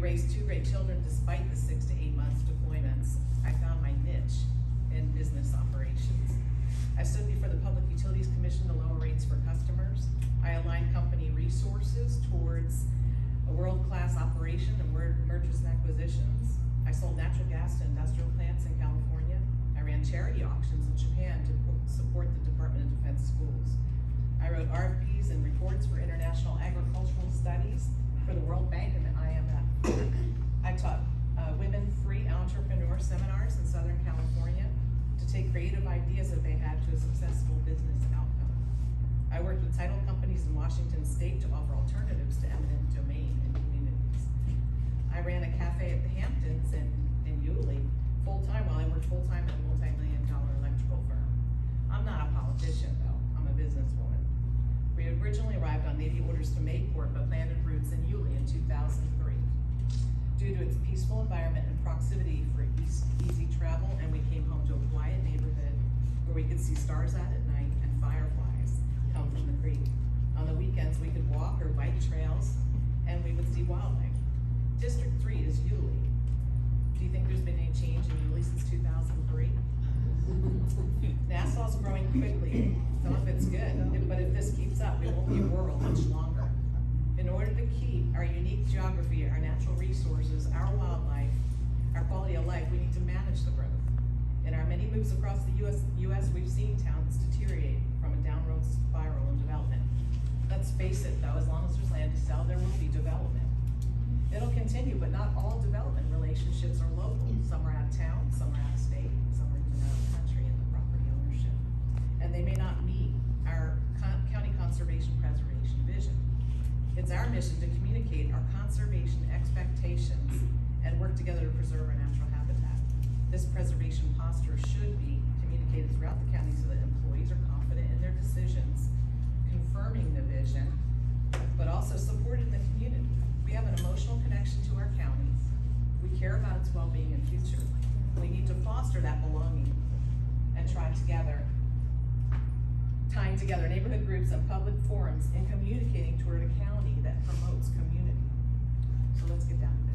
raised 2 great children despite the 6 to 8 months deployments. I found my niche in business operations. I stood before the Public Utilities Commission to lower rates for customers. I aligned company resources towards a world-class operation and mergers and acquisitions. I sold natural gas to industrial plants in California. I ran charity auctions in Japan to support the Department of Defense schools. I wrote RFPs and reports for international agricultural studies for the World Bank and the IMF. I taught women free entrepreneur seminars in Southern California to take creative ideas that they had to a successful business outcome. I worked with title companies in Washington State to offer alternatives to eminent domain in communities. I ran a cafe at the Hamptons in Yulee full-time while I worked full-time at a multi-million-dollar electrical firm. I'm not a politician though, I'm a businesswoman. We originally arrived on Navy orders to Mayport but landed roots in Yulee in 2003. Due to its peaceful environment and proximity for easy travel, and we came home to a quiet neighborhood where we could see stars out at night and fireflies come from the creek. On the weekends, we could walk or bike trails, and we would see wildlife. District 3 is Yulee. Do you think there's been any change in Yulee since 2003? Nassau's growing quickly. Some of it's good, but if this keeps up, we won't be rural much longer. In order to keep our unique geography, our natural resources, our wildlife, our quality of life, we need to manage the growth. In our many moves across the U.S., we've seen towns deteriorate from a downward spiral in development. Let's face it though, as long as there's land to sell, there will be development. It'll continue, but not all development relationships are local. Some are out of town, some are out of state, some are even out of the country in the property ownership. And they may not meet our county conservation preservation vision. It's our mission to communicate our conservation expectations and work together to preserve our natural habitat. This preservation posture should be communicated throughout the county so that employees are confident in their decisions, confirming the vision, but also supported in the community. We have an emotional connection to our county. We care about its well-being and future. We need to foster that belonging and tying together neighborhood groups and public forums and communicating toward a county that promotes community. So let's get down to